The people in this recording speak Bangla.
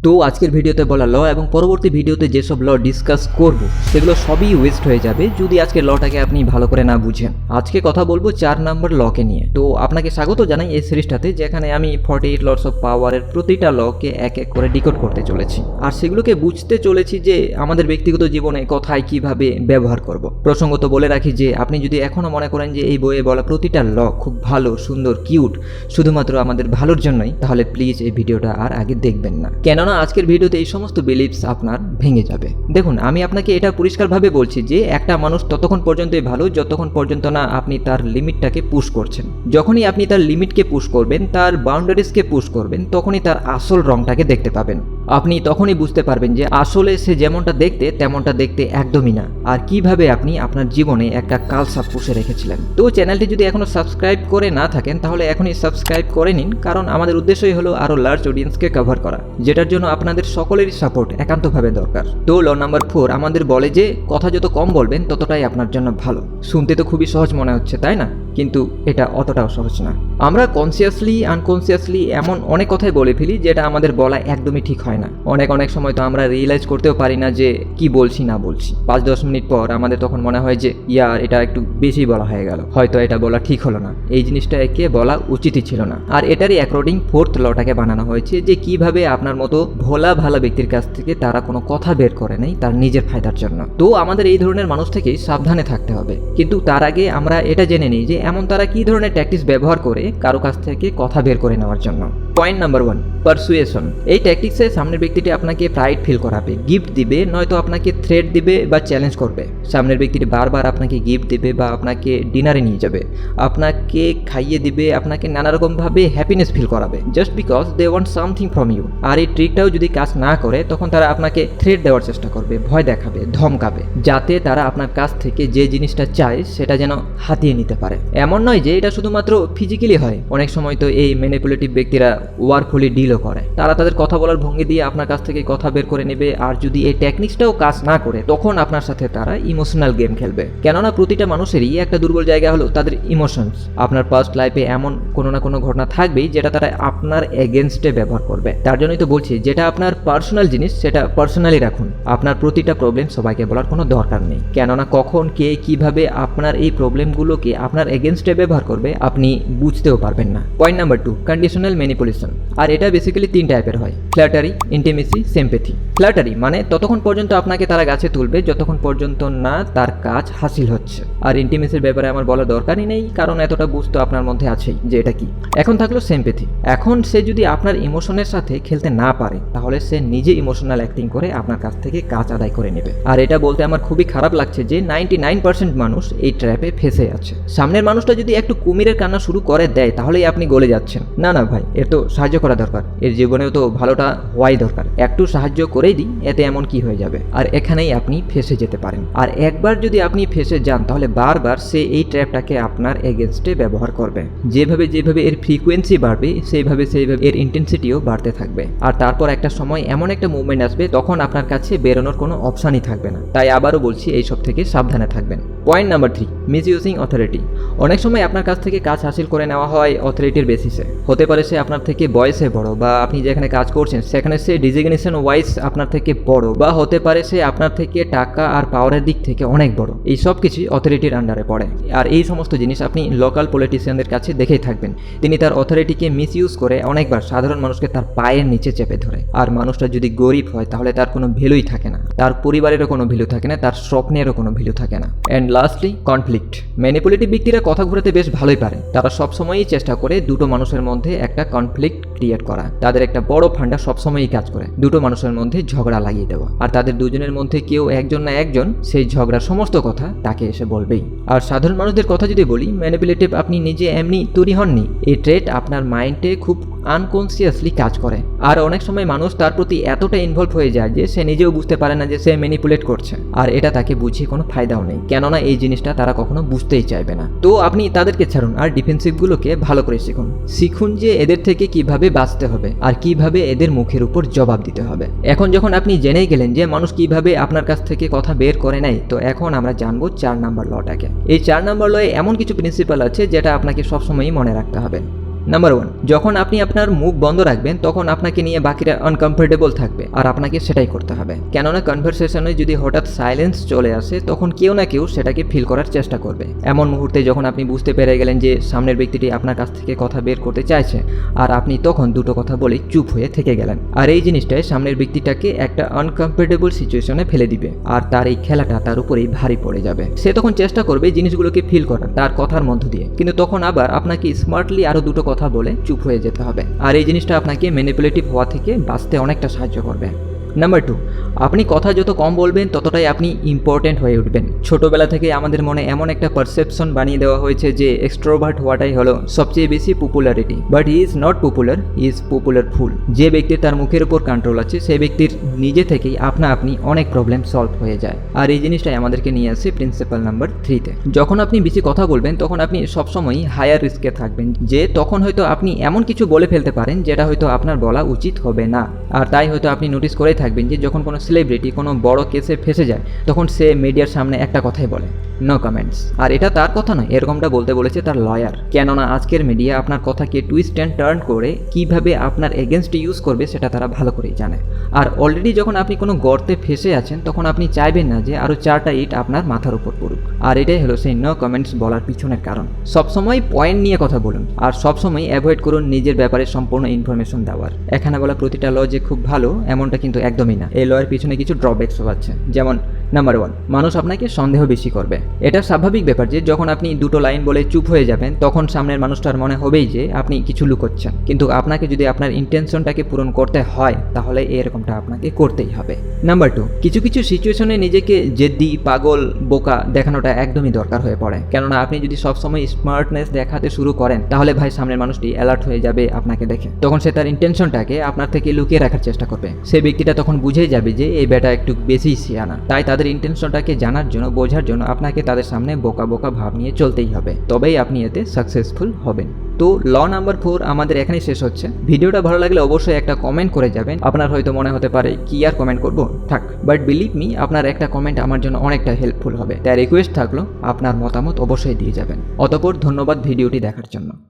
তো আজকের ভিডিওতে বলা ল এবং পরবর্তী ভিডিওতে যেসব ল ডিসকাস করব সেগুলো সবই ওয়েস্ট হয়ে যাবে যদি আজকের লটাকে আপনি ভালো করে না বুঝেন। আজকে কথা বলবো 4 নম্বর লকে নিয়ে। তো আপনাকে স্বাগত জানাই এই সিরিজটাতে, যেখানে আমি 48 লস অফ পাওয়ারের প্রতিটা লকে এক এক করে ডিকোড করতে চলেছি আর সেগুলোকে বুঝতে চলেছি যে আমাদের ব্যক্তিগত জীবনে কোথায় কিভাবে ব্যবহার করব। প্রসঙ্গত বলে রাখি যে আপনি যদি এখনও মনে করেন যে এই বইয়ে বলা প্রতিটা ল খুব ভালো, সুন্দর, কিউট, শুধুমাত্র আমাদের ভালোর জন্যই, তাহলে প্লিজ এই ভিডিওটা আর আগে দেখবেন না, কেননা আজকের ভিডিওতে এই সমস্ত বিলিভস আপনার ভেঙে যাবে। দেখুন, আমি আপনাকে এটা পরিষ্কারভাবে বলছি যে একটা মানুষ ততক্ষণ পর্যন্তই ভালো যতক্ষণ পর্যন্ত না আপনি তার লিমিটটাকে পুশ করছেন। যখনই আপনি তার লিমিটকে পুশ করবেন, তার বাউন্ডারিজকে পুশ করবেন, তখনই তার আসল রংটাকে দেখতে পাবেন। আপনি তখনই বুঝতে পারবেন যে আসলে সে যেমনটা দেখতে তেমনটা দেখতে একদমই না, আর কিভাবে আপনি আপনার জীবনে একটা কালসাপ পুষে রেখেছিলেন। তো চ্যানেলটি যদি এখনো সাবস্ক্রাইব করে না থাকেন তাহলে এখনই সাবস্ক্রাইব করে নিন, কারণ আমাদের উদ্দেশ্যই হলো আরও লার্জ অডিয়েন্সকে কভার করা, যেটার জন্য আপনাদের সকলেরই সাপোর্ট একান্তভাবে দরকার। তো ল নাম্বার 4 আমাদের বলে যে কথা যত কম বলবেন ততটাই আপনার জন্য ভালো। শুনতে তো খুবই সহজ মনে হচ্ছে, তাই না? কিন্তু এটা অতটাও সহজ না। আমরা কনসিয়াসলি আনকনসিয়াসলি এমন অনেক কথাই বলে ফেলি যেটা আমাদের বলা একদমই ঠিক হয় না। অনেক সময় তো আমরা রিয়েলাইজ করতেও পারি না যে কি বলছি না বলছি। 5-10 মিনিট পর আমাদের তখন মনে হয় যে ইয়ার এটা একটু বেশি বলা হয়ে গেল, হয়তো এটা বলা ঠিক হলো না, এই জিনিসটা একে বলা উচিতই ছিল না। আর এটারই অ্যাকর্ডিং 4th লটাকে বানানো হয়েছে যে কিভাবে আপনার মতো ভোলা ভালো ব্যক্তির কাছ থেকে তারা কোনো কথা বের করে নেই তার নিজের ফায়দার জন্য। তো আমাদের এই ধরনের মানুষ থেকেই সাবধানে থাকতে হবে। কিন্তু তার আগে আমরা এটা জেনে নিই যে এমন তারা কি ধরনের ট্যাকটিক্স ব্যবহার করে কারো কাছ থেকে কথা বের করে নেওয়ার জন্য। Point number 1, persuasion. এই ট্যাকটিক্সে সামনের ব্যক্তিটি আপনাকে প্রাইড ফিল করাবে, গিফট দিবে, নয়তো আপনাকে থ্রেট দিবে বা চ্যালেঞ্জ করবে। সামনের ব্যক্তিটি বারবার আপনাকে গিফট দিবে বা আপনাকে ডিনারে নিয়ে যাবে, আপনাকে খাইয়ে দিবে, আপনাকে নানা রকমভাবে হ্যাপিনেস ফিল করাবে just because they want something from you. আর এই ট্রিকটাও যদি কাজ না করে তখন তারা আপনাকে থ্রেট দেওয়ার চেষ্টা করবে, ভয় দেখাবে, ধমকাবে, যাতে তারা আপনার কাছ থেকে যে জিনিসটা চায় সেটা যেন হাতিয়ে নিতে পারে। এমন নয় যে এটা শুধুমাত্র ফিজিক্যালি হয়, অনেক সময় তো এই ম্যানিপুলেটিভ ব্যক্তিরা ওয়ার্কফুলি ডিলও করে। তারা তাদের কথা বলার ভঙ্গি দিয়ে আপনার কাছ থেকে কথা বের করে নেবে, আর যদি এই টেকনিক্সটাও কাজ না করে তখন আপনার সাথে তারা ইমোশনাল গেম খেলবে। কেননা প্রতিটা মানুষেরই একটা দুর্বল জায়গা হলো তাদের ইমোশনস। আপনার পাস্ট লাইফে এমন কোনো না কোনো ঘটনা থাকবেই যেটা তারা আপনার এগেনস্টে ব্যবহার করবে। তার জন্যই তো বলছি, যেটা আপনার পার্সোনাল জিনিস সেটা পার্সোনালি রাখুন। আপনার প্রতিটা প্রবলেম সবাইকে বলার কোনো দরকার নেই, কেননা কখন কে কিভাবে আপনার এই প্রবলেমগুলোকে আপনার এগেনস্টে ব্যবহার করবে আপনি বুঝতেও পারবেন না। Point number 2, conditional manipulation. আর এটা বেসিক্যালি 3 টাইপের হয়: ফ্ল্যাটারি, ইন্টিমেসি, সিম্প্যাথি। ফ্ল্যাটারি মানে ততক্ষণ পর্যন্ত আপনাকে তারা গাছে তুলবে যতক্ষণ পর্যন্ত না তার কাজ হাসিল হচ্ছে। আর ইন্টিমেসির ব্যাপারে আমার বলার দরকারই নেই, কারণ এতটা বুঝতে আপনার মধ্যে আছেই যে এটা কি। এখন থাকলো সিম্প্যাথি। এখন সে যদি আপনার ইমোশনের সাথে খেলতে না পারে তাহলে সে নিজে ইমোশনাল অ্যাক্টিং করে আপনার কাছ থেকে কাজ আদায় করে নেবে। আর এটা বলতে আমার খুবই খারাপ লাগছে যে 99% মানুষ এই ট্র্যাপে ফেসে আছে। সামনের মানুষটা যদি একটু কুমিরের কান্না শুরু করে দেয় তাহলেই আপনি গলে যাচ্ছেন। না ভাই, এর তো সাহায্য করা দরকার, এর জীবনেও তো ভালোটা হওয়াই দরকার। একটু সাহায্য করেই দিই, এতে এমন কি হয়ে যাবে? আর এখানেই আপনি ফেসে যেতে পারেন। আর একবার যদি আপনি ফেসে যান তাহলে বারবার সে এই ট্র্যাপটাকে আপনার এগেনস্টে ব্যবহার করবে। যেভাবে এর ফ্রিকোয়েন্সি বাড়বে সেইভাবে এর ইন্টেন্সিটিও বাড়তে থাকবে। আর তারপর একটা সময় এমন একটা মুভমেন্ট আসবে তখন আপনার কাছে বেরোনোর কোনো অপশানই থাকবে না। তাই আবারও বলছি, এইসব থেকে সাবধানে থাকবেন। Point number 3, misusing authority. অনেক সময় আপনার কাছ থেকে কাজ হাসিল করে নেওয়া হয় অথরিটির বেসিসে। হতে পারে সে আপনার থেকে বয়সে বড়, বা আপনি যেখানে কাজ করছেন সেখানে সে ডিজিগনেশন ওয়াইজ আপনার থেকে বড়, বা হতে পারে সে আপনার থেকে টাকা আর পাওয়ারের দিক থেকে অনেক বড়। এই সব কিছুই অথরিটির আন্ডারে পড়ে। আর এই সমস্ত জিনিস আপনি লোকাল পলিটিশিয়ানদের কাছে দেখেই থাকবেন। তিনি তার অথরিটিকে মিসইউজ করে অনেকবার সাধারণ মানুষকে তার পায়ের নিচে চেপে ধরে। আর মানুষটা যদি গরিব হয় তাহলে তার কোনো ভ্যালুই থাকে না, তার পরিবারেরও কোনো ভ্যালু থাকে না, তার স্বপ্নেরও কোনো ভ্যালু থাকে না। And lastly, conflict. ম্যানিপুলেটিভ ব্যক্তিরা কথা ঘুরাতে বেশ ভালোই পারে। তারা সবসময়ই চেষ্টা করে দুটো মানুষের মধ্যে একটা কনফ্লিক্ট ক্রিয়েট করা। তাদের একটা বড় ফান্ডা সবসময়ই কাজ করে দুটো মানুষের মধ্যে ঝগড়া লাগিয়ে দেওয়া। আর তাদের দুজনের মধ্যে কেউ একজন না একজন সেই ঝগড়ার সমস্ত কথা তাকে এসে বলবেই। আর সাধারণ মানুষদের কথা যদি বলি, ম্যানিপুলেটিভ আপনি নিজে এমনি তৈরি হননি। এই ট্রেট আপনার মাইন্ডে খুব আনকনসিয়াসলি কাজ করে। আর অনেক সময় মানুষ তার প্রতি এতটা ইনভলভ হয়ে যায় যে সে নিজেও বুঝতে পারে না যে সে ম্যানিপুলেট করছে। আর এটা তাকে বুঝিয়ে কোনো ফায়দাও নেই, কেননা এই জিনিসটা তারা কখনো বুঝতেই চাইবে না। তো আপনি তাদেরকে ছাড়ুন আর ডিফেন্সিভগুলোকে ভালো করে শিখুন যে এদের থেকে কিভাবে বাঁচতে হবে আর কিভাবে এদের মুখের উপর জবাব দিতে হবে। এখন যখন আপনি জেনেই গেলেন যে মানুষ কিভাবে আপনার কাছ থেকে কথা বের করে নেয়, তো এখন আমরা জানবো 4 নাম্বার লটাকে। এই 4 নাম্বার লয়ে এমন কিছু প্রিন্সিপাল আছে যেটা আপনাকে সবসময়ই মনে রাখতে হবে। নাম্বার 1, যখন আপনি আপনার মুখ বন্ধ রাখবেন তখন আপনাকে নিয়ে বাকিরা আনকমফোর্টেবল থাকবে আর আপনাকে সেটাই করতে হবে। কেননা কনভারসেশনে যদি হঠাৎ সাইলেন্স চলে আসে তখন কেউ না কেউ সেটাকে ফিল করার চেষ্টা করবে। এমন মুহূর্তে যখন আপনি বুঝতে পেরে গেলেন যে সামনের ব্যক্তিটি আপনার কাছ থেকে কথা বের করতে চাইছে আর আপনি তখন দুটো কথা বলে চুপ হয়ে থেকে গেলেন, আর এই জিনিসটাই সামনের ব্যক্তিটাকে একটা আনকমফোর্টেবল সিচুয়েশনে ফেলে দিবে আর তার এই খেলাটা তার উপরেই ভারী পড়ে যাবে। সে তখন চেষ্টা করবে জিনিসগুলোকে ফিল করার তার কথার মধ্য দিয়ে, কিন্তু তখন আবার আপনাকে স্মার্টলি আরো দুটো কথা বলে চুপ হয়ে যেতে হবে, আর এই জিনিসটা আপনাকে ম্যানিপুলেটিভ হওয়া থেকে বাঁচতে অনেকটা সাহায্য করবে। নাম্বার 2, আপনি কথা যত কম বলবেন ততটাই আপনি ইম্পর্টেন্ট হয়ে উঠবেন। ছোটবেলা থেকে আমাদের মনে এমন একটা পারসেপশন বানিয়ে দেওয়া হয়েছে যে এক্সট্রোভার্ট হওয়াটাই হলো সবচেয়ে বেশি popularity, but he is not popular, he is popular fool. যে ব্যক্তির তার মুখের উপর কন্ট্রোল আছে সেই ব্যক্তির নিজে থেকেই আপনা আপনি অনেক প্রবলেম সলভ হয়ে যায়, আর এই জিনিসটাই আমাদেরকে নিয়ে আসে প্রিন্সিপাল নাম্বার 3-তে। যখন আপনি বেশি কথা বলবেন তখন আপনি সবসময় হায়ার রিস্কে থাকবেন, যে তখন হয়তো আপনি এমন কিছু বলে ফেলতে পারেন যেটা হয়তো আপনার বলা উচিত হবে না, আর তাই হয়তো আপনি নোটিস করে থাকবেন যে যখন কোনো সেলিব্রিটি কোনো বড় কেসে ফেসে যায় তখন সে মিডিয়ার সামনে একটা কথাই বলে, নো কমেন্টস। আর এটা তার কথা নয়, এরকমটা বলতে বলেছে তার লয়ার। কেননা আজকের মিডিয়া আপনার কথাকে টুইস্ট অ্যান্ড টার্ন করে কিভাবে আপনার এগেনস্টে ইউজ করবে সেটা তারা ভালো করেই জানে। আর অলরেডি যখন আপনি কোনো গর্তে ফেসে আছেন তখন আপনি চাইবেন না যে আরও 4টা ইট আপনার মাথার উপর পড়ুক, আর এটাই হলো সেই নো কমেন্টস বলার পিছনের কারণ। সবসময় পয়েন্ট নিয়ে কথা বলুন আর সবসময় অ্যাভয়েড করুন নিজের ব্যাপারে সম্পূর্ণ ইনফরমেশন দেওয়ার। এখানে বলা প্রতিটা ল যে খুব ভালো এমনটা কিন্তু একদমই না, এই লয়ের পিছনে কিছু ড্রব্যাকসও আছে। যেমন নাম্বার 1, মানুষ আপনাকে সন্দেহ বেশি করবে। এটা স্বাভাবিক ব্যাপার যে যখন আপনি দুটো লাইন বলে চুপ হয়ে যাবেন তখন সামনের মানুষটার মনে হবেই যে আপনি কিছু লুকোচ্ছেন, কিন্তু আপনাকে যদি আপনার ইন্টেনশনটাকে পূরণ করতে হয় তাহলে এরকমটা আপনাকে করতেই হবে। নাম্বার 2, কিছু কিছু সিচুয়েশনে নিজেকে জেদ্দি, পাগল, বোকা দেখানোটা একদমই দরকার হয়ে পড়ে। কেননা আপনি যদি সবসময় স্মার্টনেস দেখাতে শুরু করেন তাহলে ভাই সামনের মানুষটি অ্যালার্ট হয়ে যাবে আপনাকে দেখে, তখন সে তার ইন্টেনশনটাকে আপনার থেকে লুকিয়ে রাখার চেষ্টা করবে। সেই ব্যক্তিটা তখন বুঝেই যাবে যে এই ব্যাটা একটু বেশি সিয়ানা, তাই তাদের ইন্টেনশনটাকে জানার জন্য, বোঝার জন্য আপনাকে তাদের সামনে বোকা বোকা ভাব নিয়ে চলতেই হবে, তবেই আপনি এতে সাকসেসফুল হবেন। তো ল নাম্বার 4 আমাদের এখানেই শেষ হচ্ছে। ভিডিওটা ভালো লাগলে অবশ্যই একটা কমেন্ট করে যাবেন। আপনার হয়তো মনে হতে পারে কি আর কমেন্ট করব, থাক, বাট বিলিভ মি আপনার একটা কমেন্ট আমার জন্য অনেকটা হেল্পফুল হবে। তাই রিকোয়েস্ট থাকলো আপনার মতামত অবশ্যই দিয়ে যাবেন। অতঃপর ধন্যবাদ ভিডিওটি দেখার জন্য।